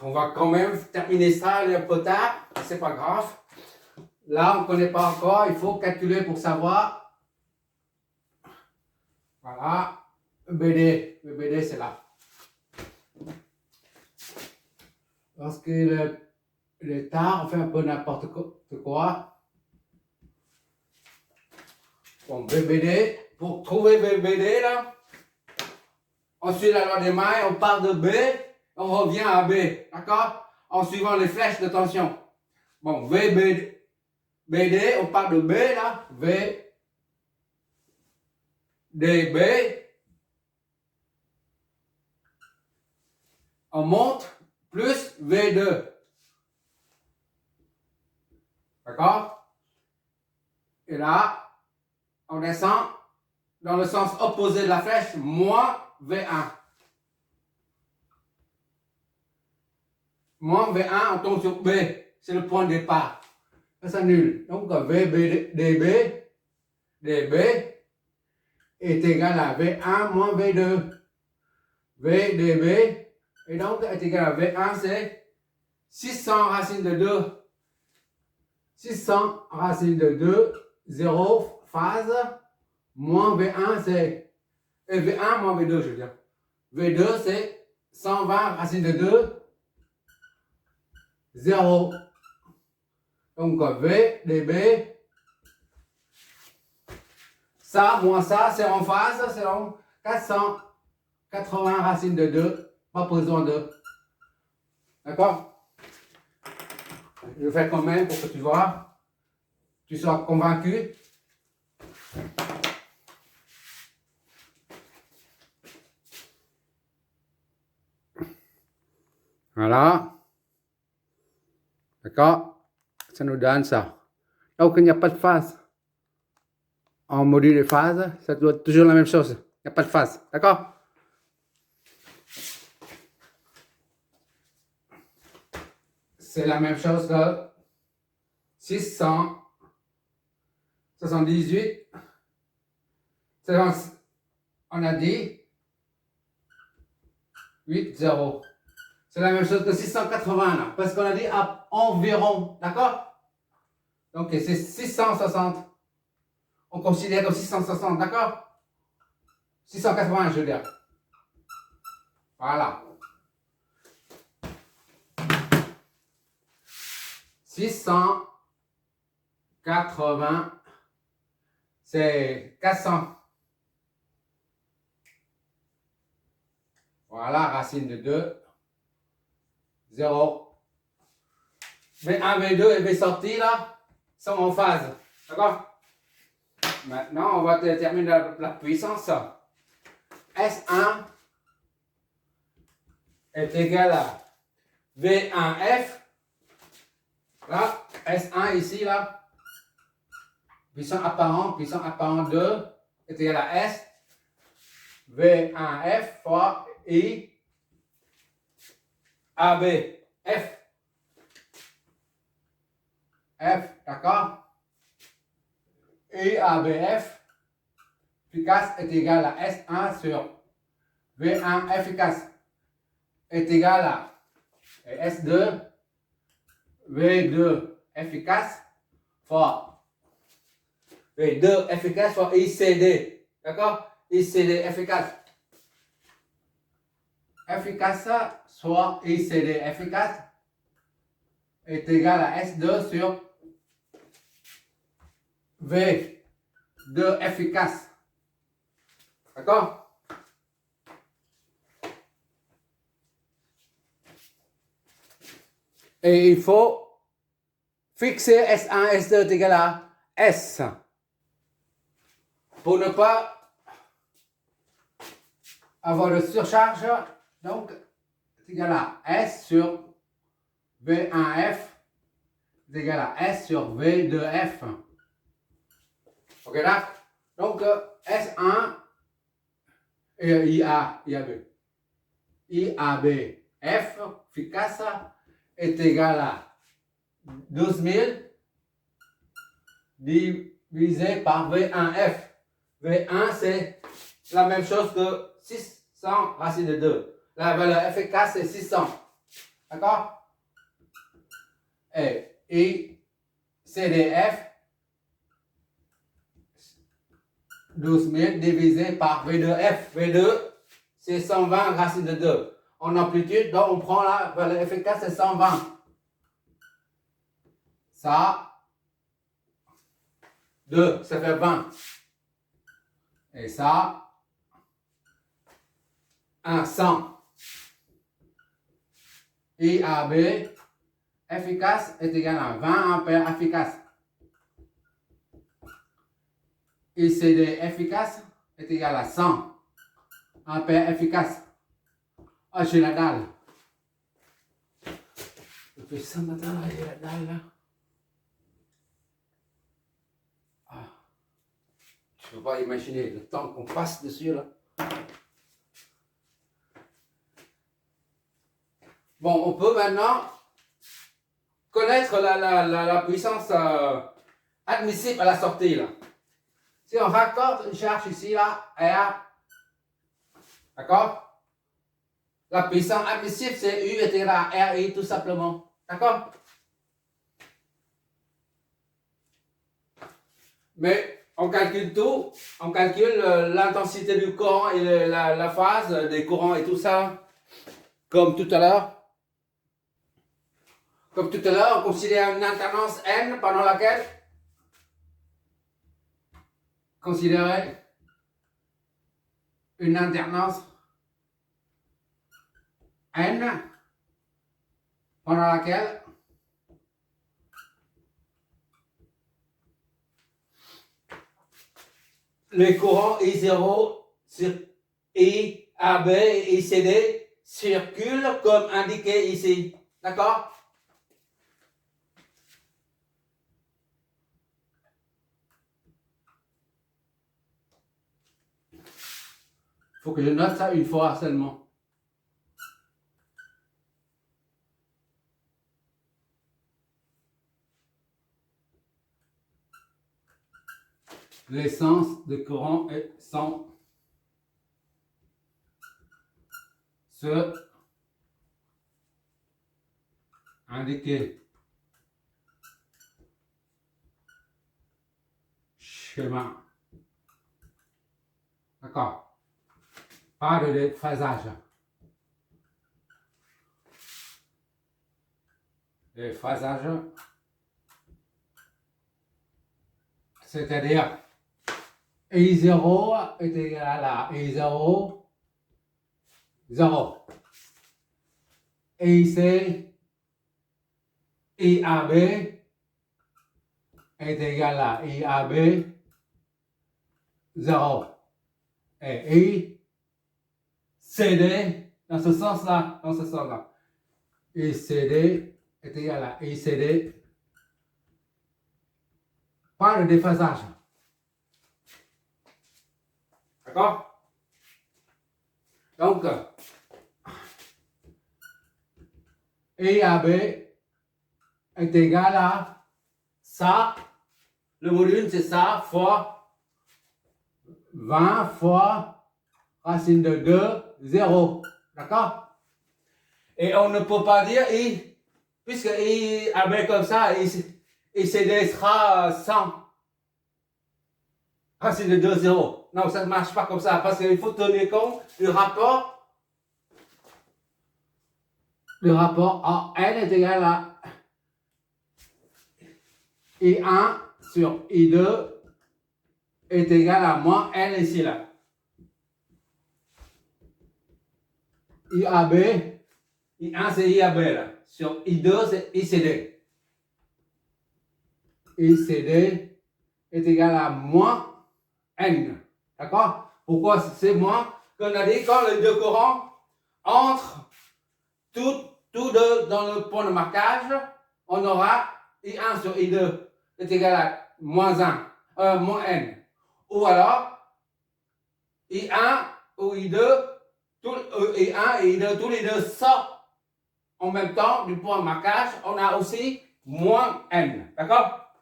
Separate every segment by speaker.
Speaker 1: on va quand même terminer ça un peu tard, c'est pas grave. Là, on ne connaît pas encore, il faut calculer pour savoir. Voilà, BD, le BD c'est là. Lorsqu'il est tard, on fait un peu n'importe quoi. Bon, VBD, pour trouver VBD là, on suit la loi des mailles, on part de B, on revient à B, d'accord? En suivant les flèches de tension. Bon, VBD, BD, on part de B là, V, D, B. On monte plus V2. D'accord? Et là, on descend dans le sens opposé de la flèche, moins V1. Moins V1, on tombe sur B. C'est le point de départ. Ça s'annule. Donc VDB est égal à V1 moins V2. VDB et donc est égal à V1, c'est 600 racine de 2. 600 racine de 2, 0 phase, moins V1, c'est V1 moins V2, je veux dire. V2, c'est 120 racine de 2, 0. Donc VDB, ça moins ça, c'est en phase, c'est donc 480 racine de 2, pas besoin de. D'accord? Je fais quand même pour que tu vois, tu sois convaincu. Voilà. D'accord? Ça nous donne ça. Donc, il n'y a pas de phase. En module de phase, ça doit être toujours la même chose. Il n'y a pas de phase. D'accord? C'est la même chose que 678. On a dit 8, 0. C'est la même chose que 680 là, parce qu'on a dit environ, d'accord? Donc c'est 660. On considère comme 660, d'accord? 680, je veux dire. Voilà. 680, c'est 400. Voilà, racine de 2. 0. V1, V2 et V sorti là sont en phase. D'accord? Maintenant, on va déterminer la puissance. S1 est égal à V1F. Là, S1 ici, là. Puissance apparent 2 est égal à S. V1F fois I. AB. F. F, d'accord? IABF efficace est égal à S1 sur V1 efficace est égal à S2 V2 efficace fois V2 efficace fois ICD. D'accord? ICD efficace. Efficace soit ICD efficace est égal à S2 sur V2 efficace. D'accord? Et il faut fixer S1, S2 est égal à S. Pour ne pas avoir de surcharge, donc c'est égal à S sur V1F est égal à S sur V2F. Ok là? Donc S1 et IAB. IABF efficace est égal à 12 000 divisé par V1F. V1 c'est la même chose que 600 racine de 2. La valeur efficace est 600. D'accord? Et I, C, D, F, 12 000 divisé par V2F. V2, c'est 120 racine de 2. En amplitude, donc on prend la valeur efficace, c'est 120. Ça, 2, ça fait 20. Et ça, 1, 100. IAB efficace est égal à 20 ampères efficace. ICD efficace est égal à 100 ampères efficace. Ah, j'ai la dalle. Je fais ça maintenant, j'ai la dalle là. Ah. Je ne peux pas imaginer le temps qu'on passe dessus là. Bon, on peut maintenant connaître la puissance admissible à la sortie là. Si on raccorde une charge ici là, R, d'accord? La puissance admissible c'est U est égal à RI tout simplement, d'accord? Mais on calcule tout, on calcule l'intensité du courant et la phase des courants et tout ça, comme tout à l'heure. Comme tout à l'heure, on considère une alternance N pendant laquelle considérer une alternance N pendant laquelle les courants I0 sur I, AB et ICD circulent comme indiqué ici. D'accord? Il faut que je note ça une fois seulement. L'essence de courant sont ce indiqué schéma. D'accord? Pas de déphasage. Déphasage, c'est-à-dire I0 est égal à I0, 0. IC, IAB est égal à IAB, 0. Et ICD, dans ce sens-là, ICD est égal à ICD, pas de déphasage. D'accord? Donc, IAB est égal à ça, le volume c'est ça, fois 20 fois racine de 2, 0. D'accord? Et on ne peut pas dire I, puisque IAB comme ça, ICD sera 100. Racine de 2, 0. Non, ça ne marche pas comme ça, parce qu'il faut tenir compte du rapport. Le rapport en N est égal à I1 sur I2 est égal à moins N ici là. IAB, I1 c'est IAB là. Sur I2 c'est ICD. ICD est égal à moins N. D'accord? Pourquoi c'est moins? Comme on a dit, quand les deux courants entrent tous deux dans le point de marquage, on aura I1 sur I2 est égal à moins N. Ou alors, I1 ou I2, I1 et I2, tous les deux sortent en même temps du point de marquage, on a aussi moins N. D'accord?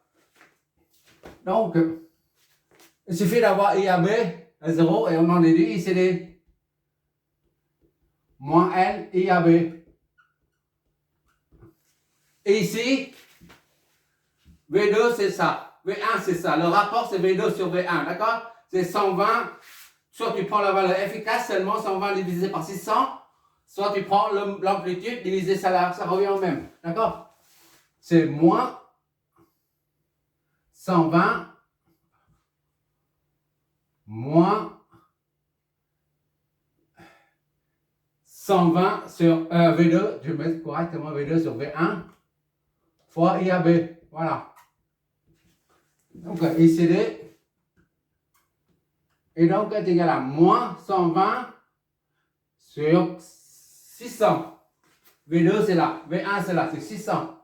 Speaker 1: Donc, il suffit d'avoir IAB à 0 et on en déduit ICD. Moins N, IAB. Et ici, V2 c'est ça, V1 c'est ça. Le rapport c'est V2 sur V1, d'accord? C'est 120, soit tu prends la valeur efficace seulement 120 divisé par 600, soit tu prends l'amplitude divisé ça revient au même, d'accord? C'est moins 120 moins 120 sur V2, je vais mettre correctement V2 sur V1 fois IAB, voilà. Donc ICD et donc est égal à moins 120 sur 600. V2 c'est là, V1 c'est là, c'est 600.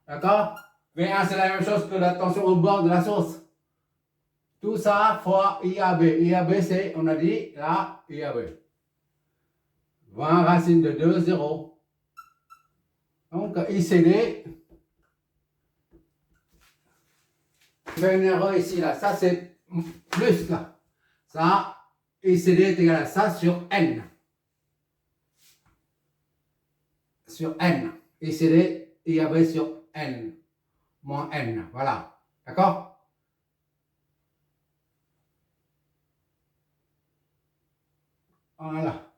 Speaker 1: D'accord? V1 c'est la même chose que la tension au bord de la source. Tout ça fois IAB. IAB c'est, on a dit, là, IAB. 20 racine de 2, 0. Donc ICD, fait une erreur ici, là. Ça c'est plus là. Ça, ICD est égal à ça sur N. Sur N. ICD, IAB sur N. Moins N. Voilà. D'accord? Voilà.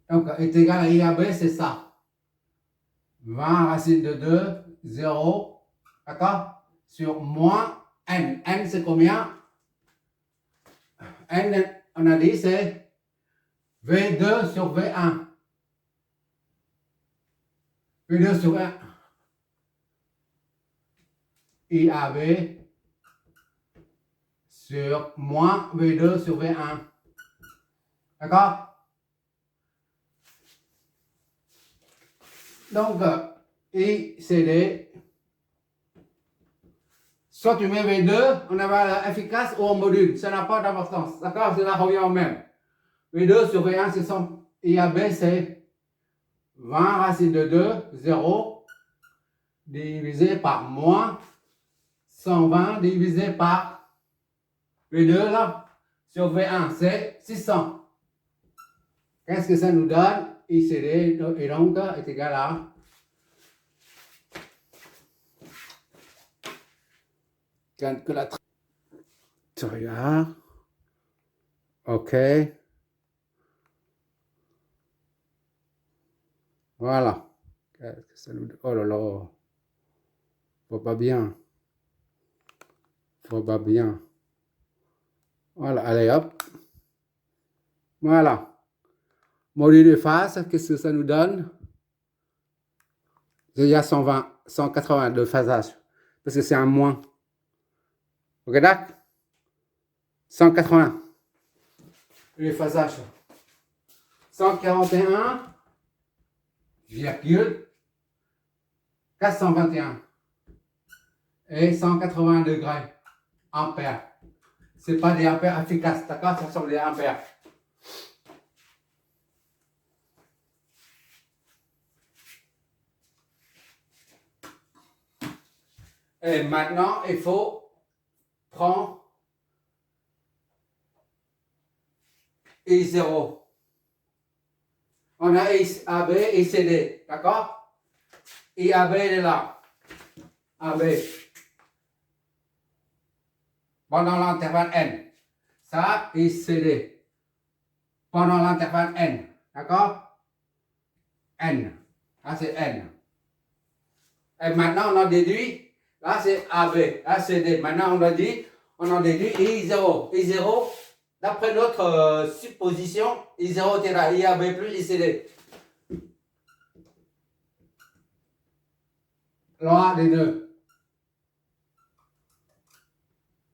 Speaker 1: Donc, est égal à IAB, c'est ça. 20 racine de 2, 0. D'accord? Sur moins N. N, c'est combien? N, on a dit, c'est V2 sur V1. V2 sur 1. IAB sur moins V2 sur V1. D'accord? Donc, ICD, soit tu mets V2 en valeur efficace ou en module, ça n'a pas d'importance. D'accord? Cela revient au même. V2 sur V1, c'est son IAB, c'est 20 racine de 2, 0, divisé par moins 120 divisé par V2 là, sur V1, c'est 600. Qu'est-ce que ça nous donne? ICD et donc est égal à calculatrice. Tu regardes. OK. Voilà. Qu'est-ce que ça nous donne? Oh là là. Faut pas bien. Faut pas bien. Voilà, allez hop. Voilà. Module de phase, qu'est-ce que ça nous donne? Il y a 120, 180 de phasage. Parce que c'est un moins. Ok, d'accord? 180. Le phasage. 141,421. Et 180 degrés. Ampères. Ce n'est pas des ampères efficaces, d'accord? Ce sont des ampères. Et maintenant, il faut prendre I0. On a AB et CD, d'accord? IAB est là. AB. Pendant l'intervalle N. Ça, ICD. Pendant l'intervalle N. D'accord? N. Là, c'est N. Et maintenant, on a déduit. Là, c'est AB. Là, c'est D. Maintenant, on a déduit I0. I0, d'après notre supposition, I0 est là. IAB plus ICD. Loi des deux.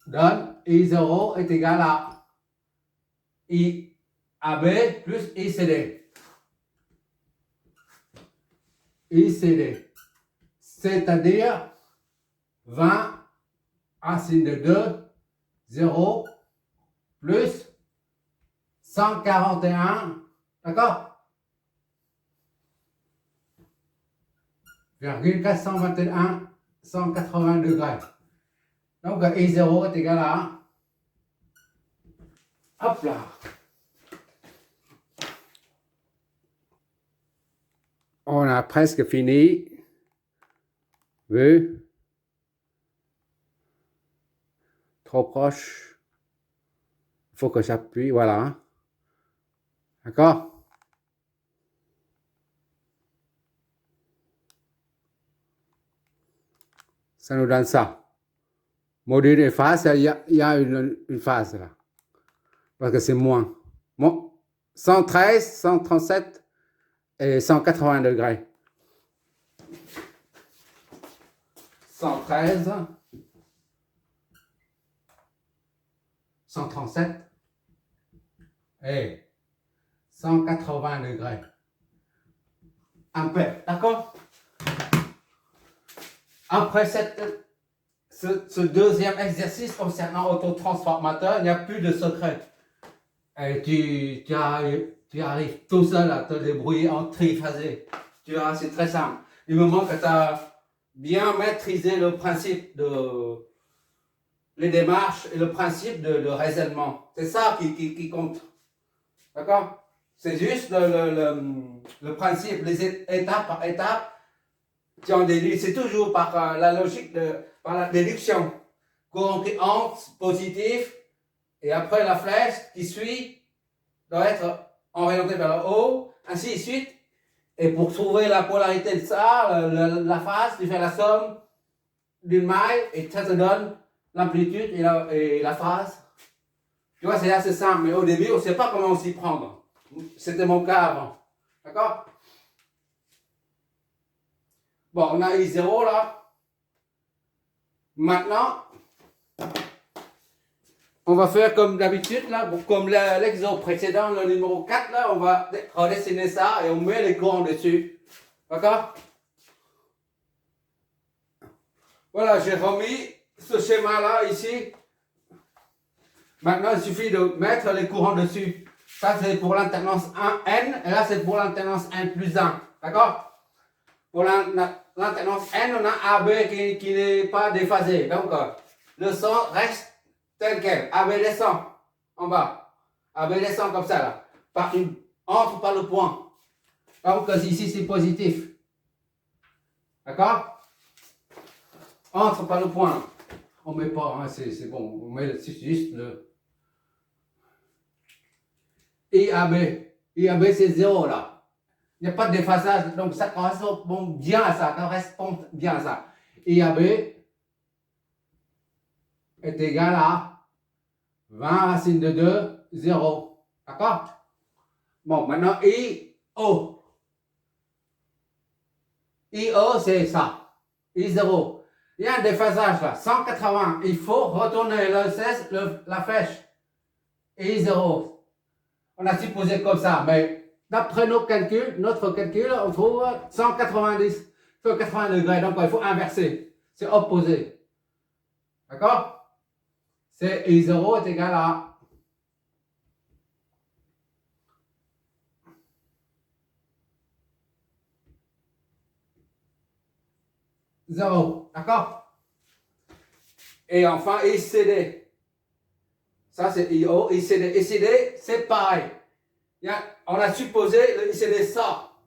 Speaker 1: Donne I0 est égal à IAB plus ICD. ICD. C'est-à-dire 20 racine de 2, 0, plus 141, d'accord? Virgule 421, 180 degrés. Donc I0 est égal à, hop là. On a presque fini. Vu? Trop proche. Il faut que j'appuie, voilà. D'accord? Ça nous donne ça. Module et phase, il y a une phase là. Parce que c'est moins. Bon, 113, 137 et 180 degrés. 113, 137 et 180 degrés. Un peu, d'accord? Après ce deuxième exercice concernant autotransformateur, il n'y a plus de secret. Et tu arrives tout seul à te débrouiller en triphasé. Tu vois, c'est très simple. Du moment que tu as bien maîtrisé le principe de les démarches et le principe de raisonnement. C'est ça qui compte. D'accord? C'est juste le principe, les étape par étape. Tu en déduis, c'est toujours par la logique, par la déduction. Courant qui entre, positif, et après la flèche qui suit doit être orientée vers le haut, ainsi de suite. Et pour trouver la polarité de ça, la phase, tu fais la somme d'une maille et ça te donne l'amplitude et la phase. Tu vois, c'est assez simple, mais au début, on ne sait pas comment s'y prendre. C'était mon cas avant. D'accord? Bon, on a I0 là. Maintenant, on va faire comme d'habitude, là, comme l'exemple précédent, le numéro 4, là, on va redessiner ça et on met les courants dessus. D'accord? Voilà, j'ai remis ce schéma-là ici. Maintenant, il suffit de mettre les courants dessus. Ça, c'est pour l'alternance 1N, et là, c'est pour l'alternance N plus 1. D'accord? Pour l'alternance N, on a AB qui n'est pas déphasé. Donc, le son reste tel quel. AB descend en bas. AB descend comme ça, là. Entre par le point. Donc, ici, c'est positif. D'accord? Entre par le point. On ne met pas, hein, c'est bon. On met juste le IAB. IAB, c'est 0 là. Il n'y a pas de déphasage, donc ça correspond bien à ça. Ça correspond bien à ça. IAB est égal à 20 racine de 2, 0. D'accord? Bon, maintenant IO. IO, c'est ça. I0. Il y a un déphasage là, 180. Il faut retourner le 16, la flèche. I0. On a supposé comme ça, mais d'après notre calcul, on trouve 180 degrés. Donc, il faut inverser. C'est opposé. D'accord? C'est I0 est égal à 0. D'accord? Et enfin, ICD. Ça, c'est IO, ICD. ICD, c'est pareil. On a supposé le ICD sort.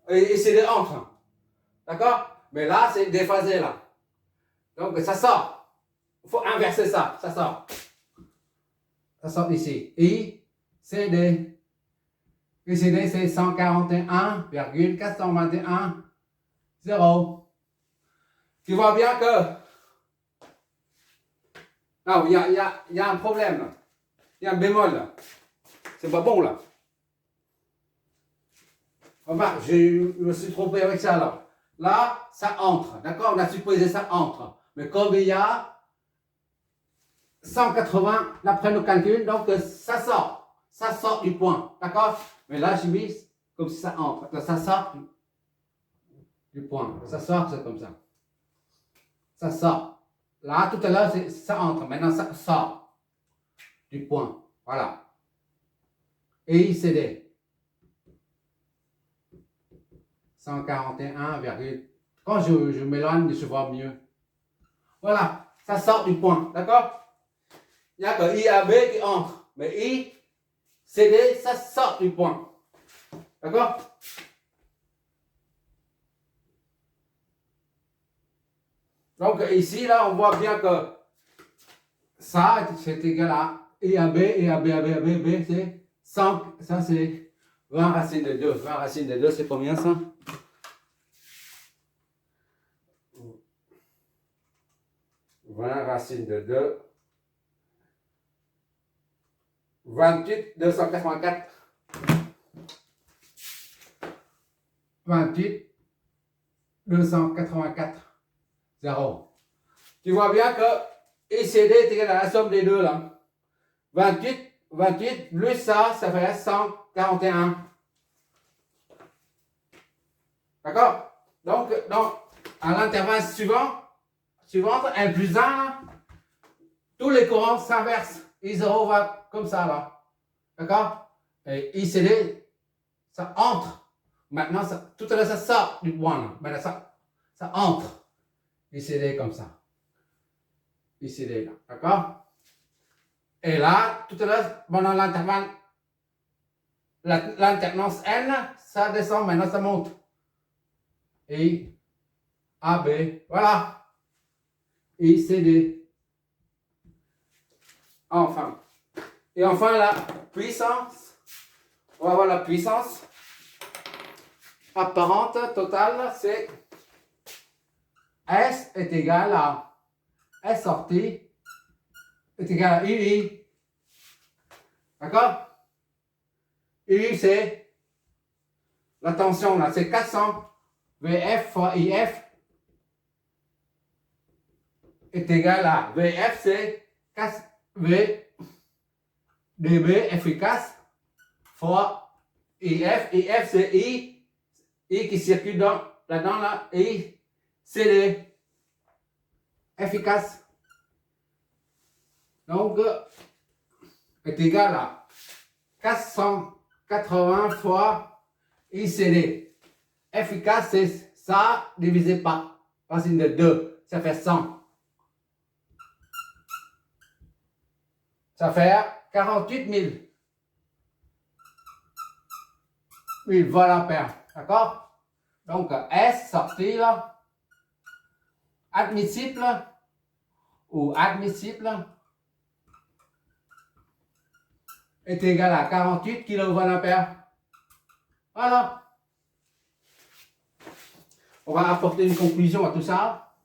Speaker 1: Et ICD entre. D'accord? Mais là, c'est déphasé, là. Donc, ça sort. Il faut inverser ça. Ça sort. Ça sort ici. ICD. ICD, c'est 141,421, 0. Tu vois bien que... Non, il y a un problème, là. Il y a un bémol, là. C'est pas bon, là. Enfin, je me suis trompé avec ça, là. Là, ça entre. D'accord? On a supposé ça entre. Mais comme il y a 180 d'après nos calculs, donc ça sort. Ça sort du point. D'accord? Mais là, j'ai mis comme si ça entre. Donc, ça sort du point. Ça sort, c'est comme ça. Ça sort. Là, tout à l'heure, ça entre. Maintenant, ça sort du point. Voilà. Et ICD. 141, quand je m'éloigne, je vois mieux. Voilà. Ça sort du point. D'accord? Il n'y a que IAB qui entre. Mais ICD, ça sort du point. D'accord? Donc ici, là, on voit bien que ça, c'est égal à I à B, et à B, à B, à B, B, c'est 100, ça c'est 20 racines de 2. 20 racines de 2, c'est combien ça? 20 racines de 2. 28, 284. 28, 284. 0. Tu vois bien que ICD est égal à la somme des deux là. 28 plus ça fait 141. D'accord? Donc, à l'intervalle suivant, N plus 1, tous les courants s'inversent. I0 va comme ça là. D'accord? Et ICD, ça entre. Maintenant, tout à l'heure, ça sort du point là. Maintenant, ça entre. ICD comme ça. ICD là. D'accord? Et là, tout à l'heure, pendant l'intervalle, l'alternance N, ça descend, maintenant ça monte. I, A, B, voilà. I, C, D. Enfin. Et enfin, la puissance. On va voir la puissance apparente totale, c'est S est égal à S sortie est égal à UI. D'accord? UI, c'est la tension là, c'est 400 VF fois IF est égal à VF, c'est 4 V dB efficace fois IF. IF, c'est I qui circule là-dedans, là, I, CD efficace. Donc, est égal à 480 fois ICD. Efficace, c'est ça divisé par racine de 2. Ça fait 100. Ça fait 48 000 voltampères. D'accord? Donc, S sorti là, admissible ou admissible est égal à 48 kVA. Voilà. On va apporter une conclusion à tout ça.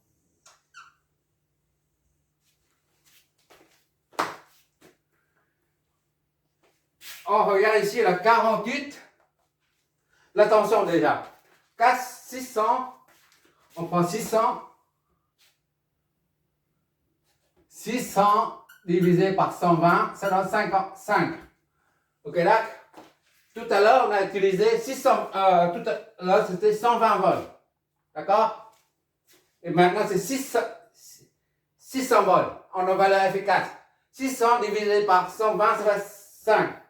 Speaker 1: On regarde ici la 48. L'attention déjà. 600. On prend 600. 600 divisé par 120, ça donne 55. Ok, là, tout à l'heure, on a utilisé 600, tout à l'heure, c'était 120 volts. D'accord? Et maintenant, c'est 600 volts en valeur efficace. 600 divisé par 120, ça fait 5.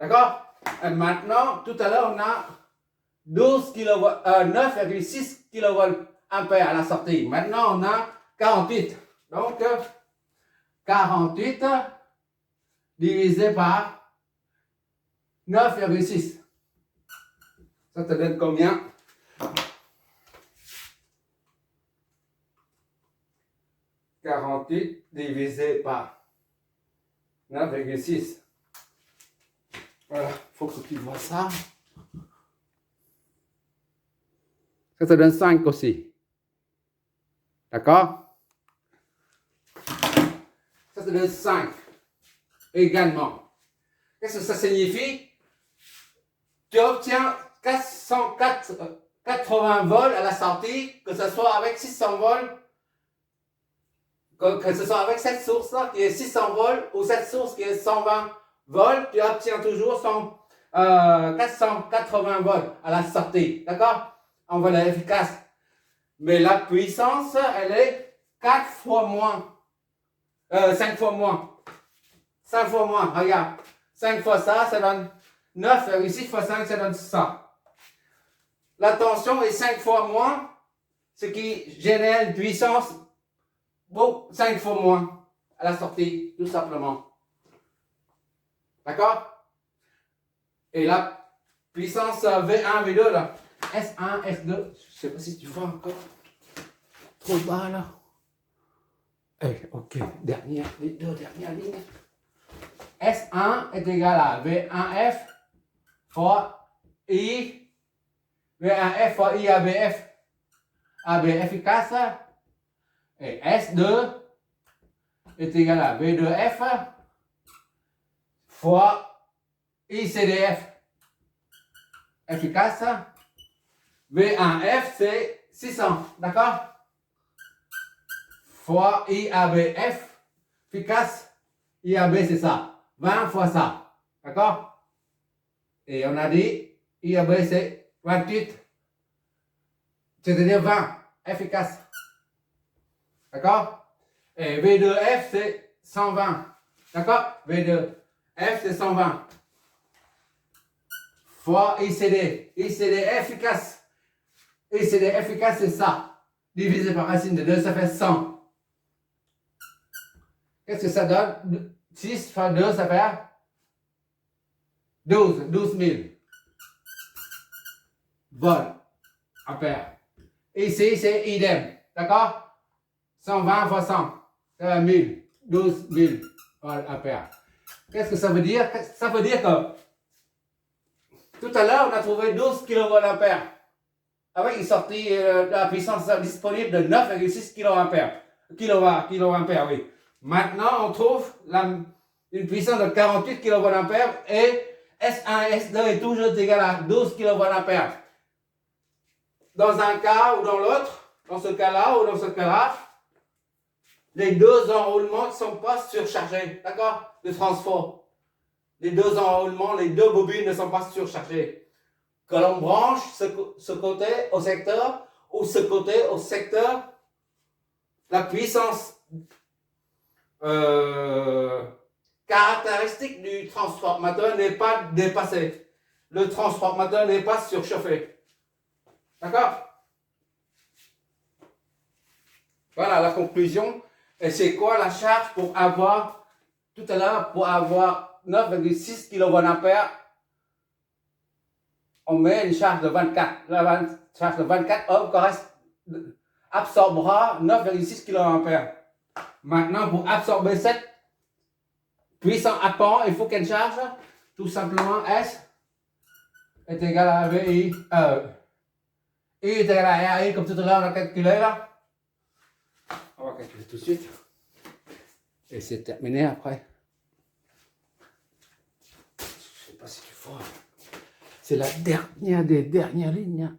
Speaker 1: D'accord? Et maintenant, tout à l'heure, on a 9,6 kV ampères à la sortie. Maintenant, on a 48. Donc, 48 divisé par 9,6. Ça te donne combien? « 48 divisé par 9,6. Voilà, il faut que tu vois ça. Ça te donne 5 aussi. D'accord? Ça te donne 5 également. Qu'est-ce que ça signifie? Tu obtiens 480 volts à la sortie, que ce soit avec 600 volts, que ce soit avec cette source-là qui est 600 volts ou cette source qui est 120 volts, tu obtiens toujours 480 volts à la sortie. D'accord? En valeur efficace. Mais la puissance, elle est 4 fois moins. 5 fois moins. 5 fois moins, regarde. 5 fois ça, ça donne 9,6 fois 5, ça donne ça. La tension est 5 fois moins, ce qui génère une puissance 5 fois moins à la sortie, tout simplement. D'accord? Et la puissance V1, V2, là, S1, S2, je ne sais pas si tu vois encore. trop bas là. Ok, les deux dernières lignes. S1 est égal à V1F fois I, V1F fois I ABF. AB efficace. Et S2 est égal à V2F fois ICDF. Efficace. V1F, c'est 600, d'accord? Fois IABF, efficace. IAB, c'est ça. 20 fois ça, d'accord? Et on a dit, IAB, c'est 28. C'est-à-dire 20, efficace. D'accord? Et V2F, c'est 120. D'accord? V2F, c'est 120. Fois ICD. ICD efficace. ICD efficace, c'est ça. Divisé par racine de 2, ça fait 100. Qu'est-ce que ça donne? 6 fois 2, ça fait 12 000 volts ampères. Ici, c'est idem. D'accord? 120 fois 100. Ça fait 1000. 12 000 volts ampères. Qu'est-ce que ça veut dire? Ça veut dire que tout à l'heure, on a trouvé 12 kVA. Avec une sortie de la puissance disponible de 9,6 kVA. Oui. Maintenant, on trouve une puissance de 48 kVA et S1 et S2 est toujours égal à 12 kVA. Dans un cas ou dans l'autre, dans ce cas-là ou dans ce cas-là, les deux enroulements ne sont pas surchargés, d'accord? De transfert. Les deux enroulements, les deux bobines ne sont pas surchargées. Que l'on branche ce côté au secteur ou ce côté au secteur, la puissance caractéristique du transformateur n'est pas dépassée. Le transformateur n'est pas surchauffé. D'accord? Voilà la conclusion. Et c'est quoi la charge pour avoir, tout à l'heure, pour avoir 9,6 kVA, on met une charge de 24. La charge de 24 ohms absorbera 9,6 kVA. Maintenant, pour absorber cette puissance apport, il faut qu'elle charge tout simplement S est égal à VI. I est égal à RI, comme tout à l'heure on a calculé là. On va calculer tout de suite. Et c'est terminé après. Je ne sais pas si tu vois. C'est la dernière des dernières lignes.